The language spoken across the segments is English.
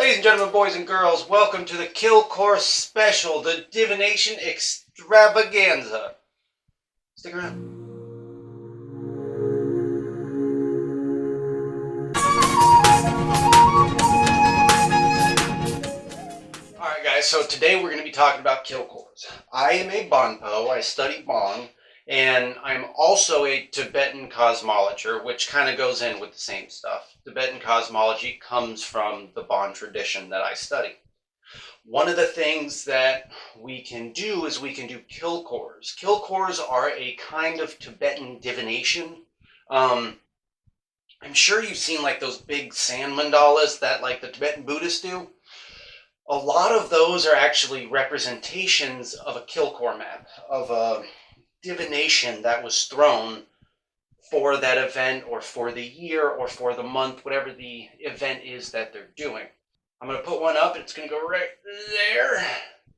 Ladies and gentlemen, boys and girls, welcome to the Khil Khor special, the Divination Extravaganza. Stick around. Alright guys, so today we're going to be talking about Khil Khors. I am a Bonpo, I study Bon, and I'm also a Tibetan cosmologer, which kind of goes in with the same stuff. Tibetan cosmology comes from the Bon tradition that I study. One of the things that we can do is we can do Khil Khors. Khil Khors are a kind of Tibetan divination. I'm sure you've seen like those big sand mandalas that like the Tibetan Buddhists do. A lot of those are actually representations of a Khil Khor map, of a divination that was thrown for that event or for the year or for the month, whatever the event is that they're doing. I'm going to put one up and it's going to go right there.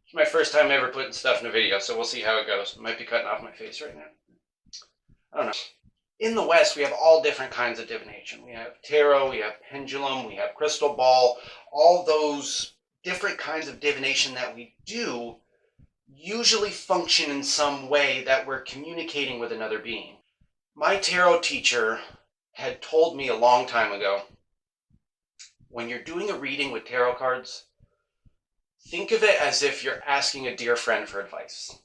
It's my first time ever putting stuff in a video, so we'll see how it goes. I might be cutting off my face right now. I don't know. In the West, we have all different kinds of divination. We have tarot, we have pendulum, we have crystal ball. All those different kinds of divination that we do usually function in some way that we're communicating with another being. My tarot teacher had told me a long time ago, when you're doing a reading with tarot cards, think of it as if you're asking a dear friend for advice.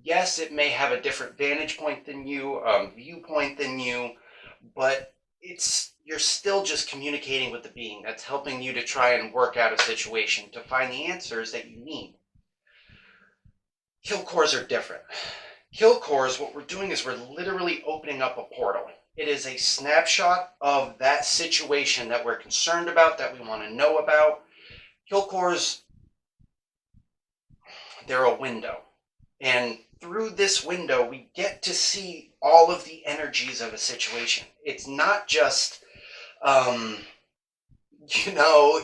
Yes, it may have a different vantage point than you, viewpoint than you, but you're still just communicating with the being that's helping you to try and work out a situation to find the answers that you need. Khil Khors are different. Khil Khors, what we're doing is we're literally opening up a portal. It is a snapshot of that situation that we're concerned about, that we want to know about. Khil Khors, they're a window. And through this window, we get to see all of the energies of a situation. It's not just,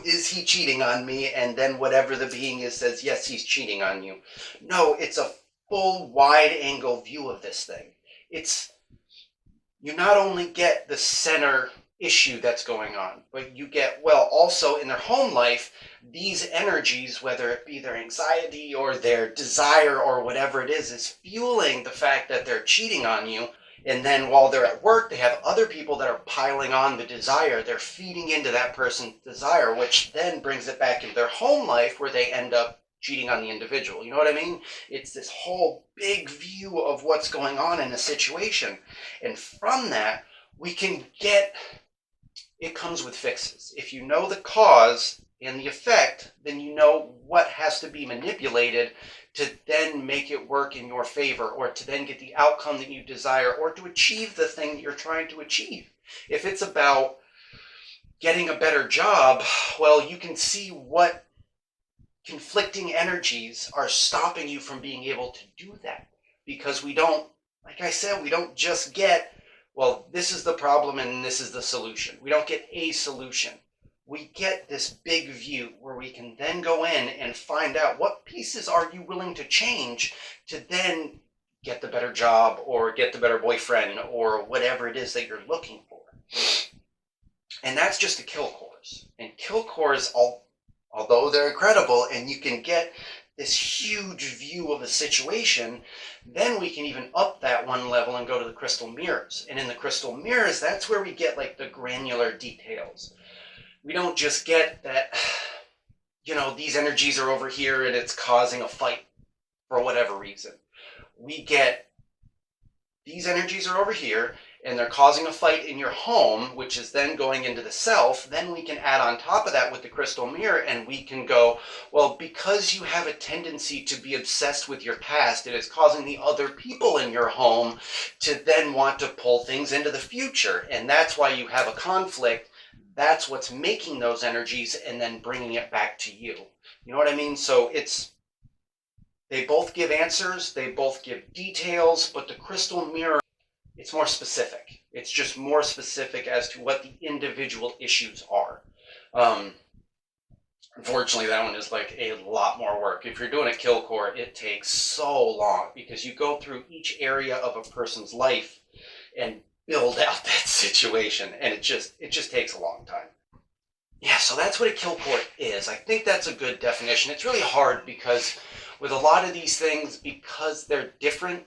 is he cheating on me? And then whatever the being is says, yes, he's cheating on you. No, it's a full wide angle view of this thing. You not only get the center issue that's going on, but you get, also in their home life, these energies, whether it be their anxiety or their desire or whatever it is fueling the fact that they're cheating on you. And then while they're at work, they have other people that are piling on the desire. They're feeding into that person's desire, which then brings it back into their home life where they end up cheating on the individual. You know what I mean? It's this whole big view of what's going on in a situation. And from that, we can get, it comes with fixes. If you know the cause and the effect, then you know what has to be manipulated to then make it work in your favor, or to then get the outcome that you desire, or to achieve the thing that you're trying to achieve. If it's about getting a better job, you can see what conflicting energies are stopping you from being able to do that. Because we don't, like I said, we don't just get, this is the problem and this is the solution. We don't get a solution. We get this big view where we can then go in and find out what pieces are you willing to change to then get the better job or get the better boyfriend or whatever it is that you're looking for. And that's just the Khil Khors. And Khil Khors, although they're incredible and you can get this huge view of a situation, then we can even up that one level and go to the crystal mirrors. And in the crystal mirrors, that's where we get like the granular details. We don't just get that, these energies are over here and it's causing a fight for whatever reason. We get these energies are over here and they're causing a fight in your home, which is then going into the self. Then we can add on top of that with the crystal mirror and we can go, because you have a tendency to be obsessed with your past, it is causing the other people in your home to then want to pull things into the future. And that's why you have a conflict. That's what's making those energies and then bringing it back to you. You know what I mean? So they both give answers, they both give details, but the crystal mirror, it's more specific. It's just more specific as to what the individual issues are. Unfortunately, that one is like a lot more work. If you're doing a Khil Khor, it takes so long because you go through each area of a person's life and build out that situation, and it just takes a long time. Yeah, so that's what a Khil Khor is. I think that's a good definition. It's really hard because with a lot of these things, because they're different,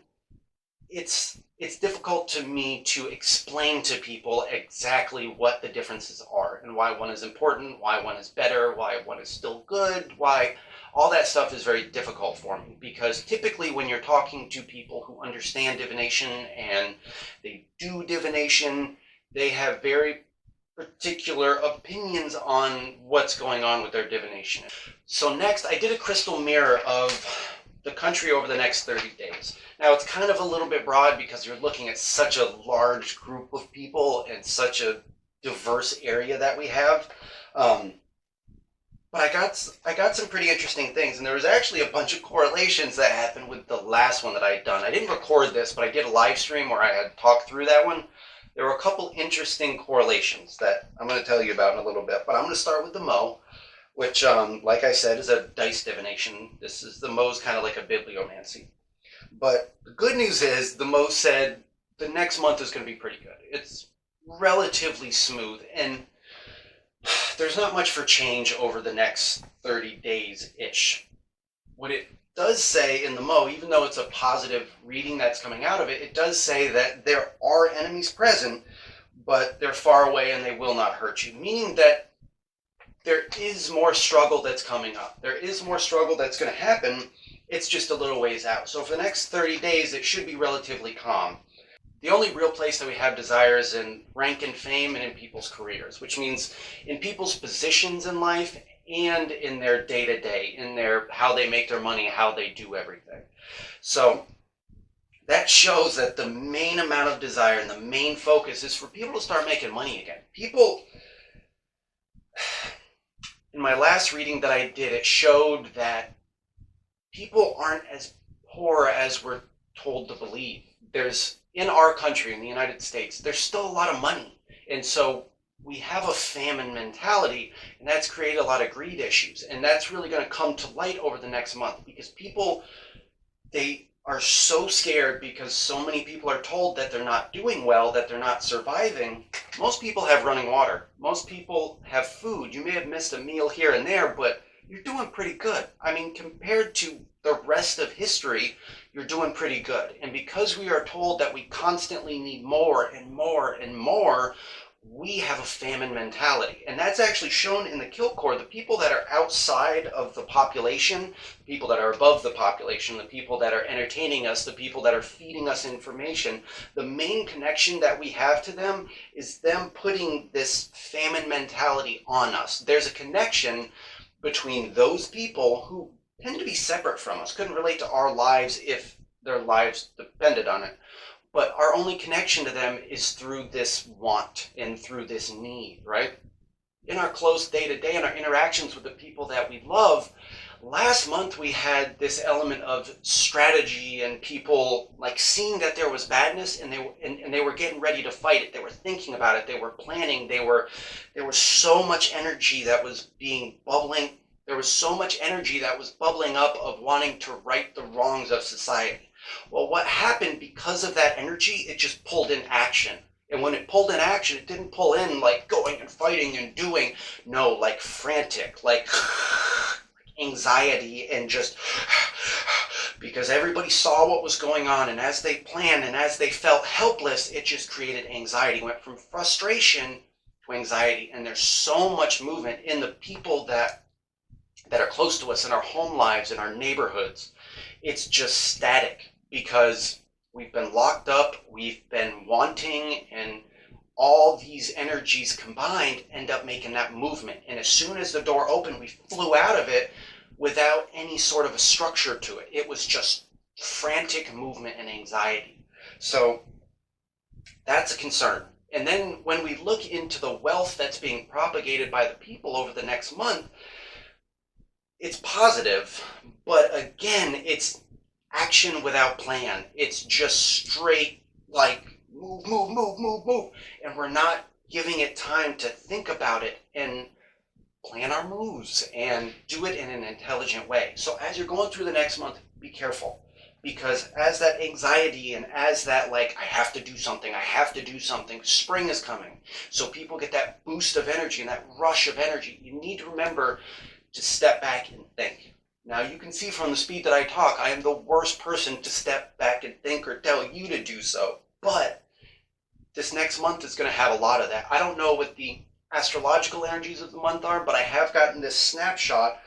it's difficult to me to explain to people exactly what the differences are and why one is important, why one is better, why one is still good, why all that stuff is very difficult for me because typically when you're talking to people who understand divination and they do divination, they have very particular opinions on what's going on with their divination. So next, I did a crystal mirror of the country over the next 30 days. Now, it's kind of a little bit broad because you're looking at such a large group of people and such a diverse area that we have. But I got some pretty interesting things, and there was actually a bunch of correlations that happened with the last one that I had done. I didn't record this, but I did a live stream where I had talked through that one. There were a couple interesting correlations that I'm going to tell you about in a little bit, but I'm going to start with the Mo, which, like I said, is a dice divination. This is the Mo's kind of like a bibliomancy. But the good news is the Mo said the next month is going to be pretty good. It's relatively smooth, and there's not much for change over the next 30 days-ish. What it does say in the Mo, even though it's a positive reading that's coming out of it, it does say that there are enemies present, but they're far away and they will not hurt you, meaning that there is more struggle that's coming up. There is more struggle that's going to happen. It's just a little ways out. So for the next 30 days, it should be relatively calm. The only real place that we have desire is in rank and fame and in people's careers, which means in people's positions in life and in their day-to-day, in their how they make their money, how they do everything. So that shows that the main amount of desire and the main focus is for people to start making money again. People, in my last reading that I did, it showed that people aren't as poor as we're told to believe. There's, in our country, in the United States, there's still a lot of money. And so we have a famine mentality, and that's created a lot of greed issues. And that's really going to come to light over the next month because people, they are so scared because so many people are told that they're not doing well, that they're not surviving. Most people have running water. Most people have food. You may have missed a meal here and there, but you're doing pretty good. I mean, compared to the rest of history, you're doing pretty good. And because we are told that we constantly need more and more and more, we have a famine mentality. And that's actually shown in the Khil Khor. The people that are outside of the population, the people that are above the population, the people that are entertaining us, the people that are feeding us information, the main connection that we have to them is them putting this famine mentality on us. There's a connection between those people who tend to be separate from us, couldn't relate to our lives if their lives depended on it. But our only connection to them is through this want and through this need, right? In our close day-to-day and our interactions with the people that we love, last month we had this element of strategy and people like seeing that there was badness and they were getting ready to fight it. They were thinking about it. They were planning. There was so much energy that was being bubbling. There was so much energy that was bubbling up of wanting to right the wrongs of society. Well, what happened because of that energy, it just pulled in action. And when it pulled in action, it didn't pull in like going and fighting and doing. No, like frantic, like anxiety and just because everybody saw what was going on. And as they planned and as they felt helpless, it just created anxiety. It went from frustration to anxiety. And there's so much movement in the people that are close to us in our home lives, in our neighborhoods. It's just static because we've been locked up, we've been wanting, and all these energies combined end up making that movement. And as soon as the door opened, we flew out of it without any sort of a structure to it. It was just frantic movement and anxiety. So that's a concern. And then when we look into the wealth that's being propagated by the people over the next month, it's positive, but again, it's action without plan. It's just straight like move, move, move, move, move. And we're not giving it time to think about it and plan our moves and do it in an intelligent way. So as you're going through the next month, be careful. because as that anxiety and as that, like, I have to do something, spring is coming. So people get that boost of energy and that rush of energy. You need to remember to step back and think. Now, you can see from the speed that I talk, I am the worst person to step back and think or tell you to do so. But this next month is going to have a lot of that. I don't know what the astrological energies of the month are, but I have gotten this snapshot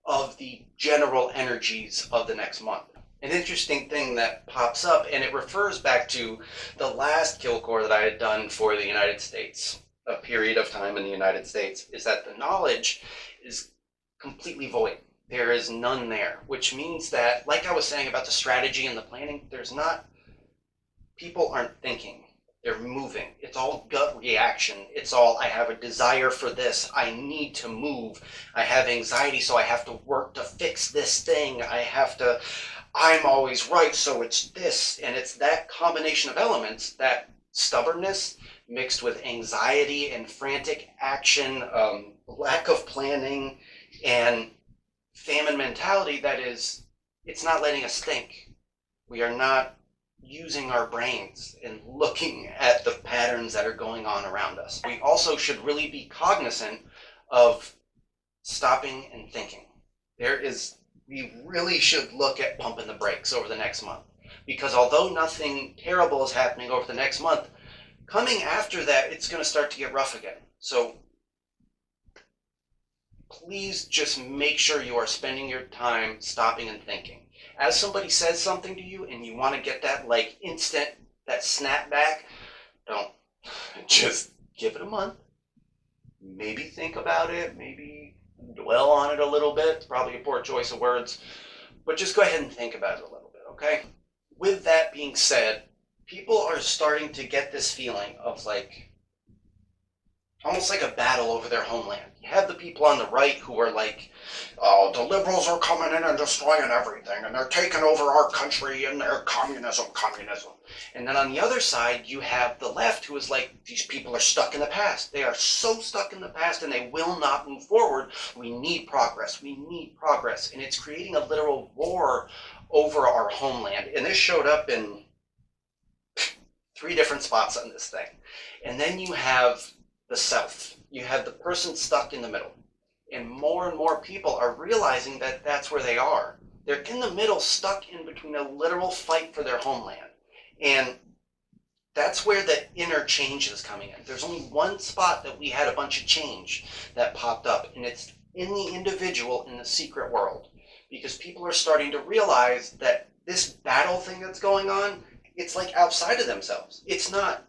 of the general energies of the next month. An interesting thing that pops up, and it refers back to the last Khil Khor that I had done for the United States, a period of time in the United States, is that the knowledge is completely void. There is none there, which means that, like I was saying about the strategy and the planning, people aren't thinking. They're moving. It's all gut reaction. It's all, I have a desire for this. I need to move. I have anxiety, so I have to work to fix this thing. I'm always right, so it's this. And it's that combination of elements, that stubbornness mixed with anxiety and frantic action, lack of planning, and famine mentality it's not letting us think. We are not using our brains and looking at the patterns that are going on around us. We also should really be cognizant of stopping and thinking. We really should look at pumping the brakes over the next month, because although nothing terrible is happening over the next month, coming after that, it's going to start to get rough again. So please just make sure you are spending your time stopping and thinking. As somebody says something to you and you want to get that like instant, that snap back, don't. Just give it a month. Maybe think about it, maybe dwell on it a little bit. It's probably a poor choice of words, but just go ahead and think about it a little bit, okay? With that being said, people are starting to get this feeling of like, almost like a battle over their homeland. You have the people on the right who are like, oh, the liberals are coming in and destroying everything, and they're taking over our country, and they're communism. And then on the other side, you have the left who is like, these people are stuck in the past. They are so stuck in the past, and they will not move forward. We need progress. And it's creating a literal war over our homeland. And this showed up in 3 different spots on this thing. And then you have the self. You have the person stuck in the middle. And more people are realizing that that's where they are. They're in the middle, stuck in between a literal fight for their homeland. And that's where the inner change is coming in. There's only one spot that we had a bunch of change that popped up, and it's in the individual in the secret world. Because people are starting to realize that this battle thing that's going on, it's like outside of themselves. It's not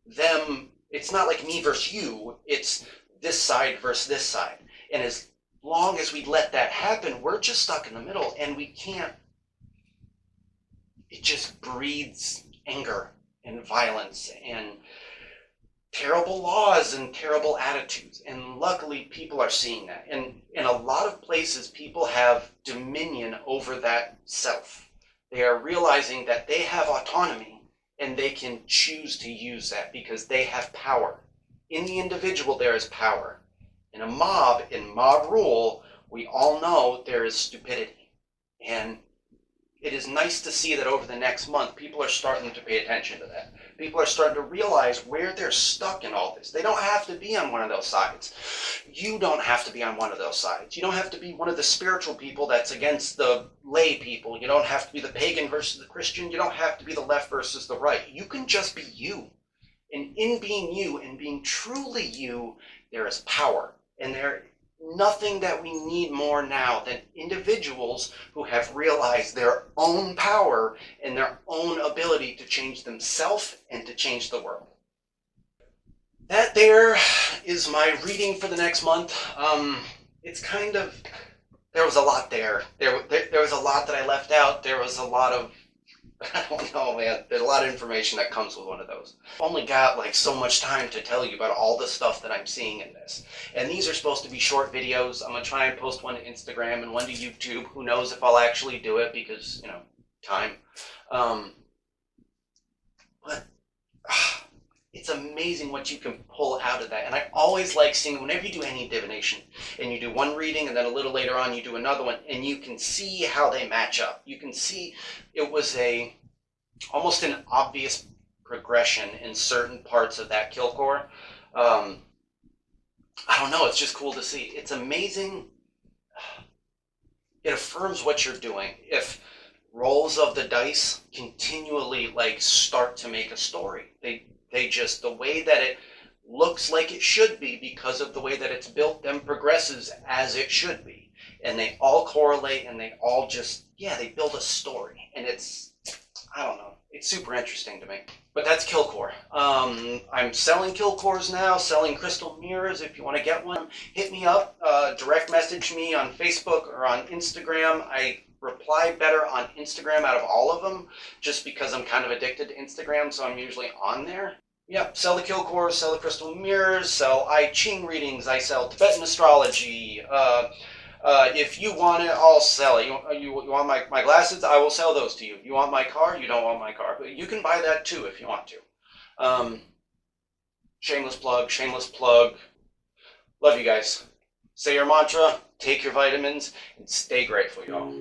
them. It's not like me versus you, it's this side versus this side. And as long as we let that happen, we're just stuck in the middle, and we can't. It just breeds anger and violence and terrible laws and terrible attitudes. And luckily, people are seeing that. And in a lot of places, people have dominion over that self. They are realizing that they have autonomy, and they can choose to use that because they have power. In the individual, there is power. In a mob, in mob rule, we all know there is stupidity. And it is nice to see that over the next month, people are starting to pay attention to that. People are starting to realize where they're stuck in all this. They don't have to be on one of those sides. You don't have to be on one of those sides. You don't have to be one of the spiritual people that's against the lay people. You don't have to be the pagan versus the Christian. You don't have to be the left versus the right. You can just be you. And in being you and being truly you, there is power. And there nothing that we need more now than individuals who have realized their own power and their own ability to change themselves and to change the world. That there is my reading for the next month. It's kind of, there was a lot there. There was a lot that I left out. There was a lot of, I don't know, man. There's a lot of information that comes with one of those. I've only got like so much time to tell you about all the stuff that I'm seeing in this. And these are supposed to be short videos. I'm going to try and post one to Instagram and one to YouTube. Who knows if I'll actually do it because, time. But it's amazing what you can pull out of that. And I always like seeing, whenever you do any divination and you do one reading and then a little later on you do another one, and you can see how they match up. You can see it was almost an obvious progression in certain parts of that Khil Khor. I don't know, it's just cool to see. It's amazing. It affirms what you're doing. If rolls of the dice continually like start to make a story, they just, the way that it looks like it should be because of the way that it's built, then progresses as it should be. And they all correlate, and they all just, yeah, they build a story. And it's, I don't know, it's super interesting to me. But that's Khil Khor. I'm selling Khil Khors now, selling crystal mirrors. If you want to get one, hit me up, direct message me on Facebook or on Instagram. I reply better on Instagram out of all of them, just because I'm kind of addicted to Instagram, so I'm usually on there. Yeah, sell the Khil Khors, sell the crystal mirrors, sell I-ching readings. I sell Tibetan astrology. If you want it, I'll sell it. You want my glasses? I will sell those to you. You want my car? You don't want my car. But you can buy that too if you want to. Shameless plug, shameless plug. Love you guys. Say your mantra, take your vitamins, and stay grateful, y'all.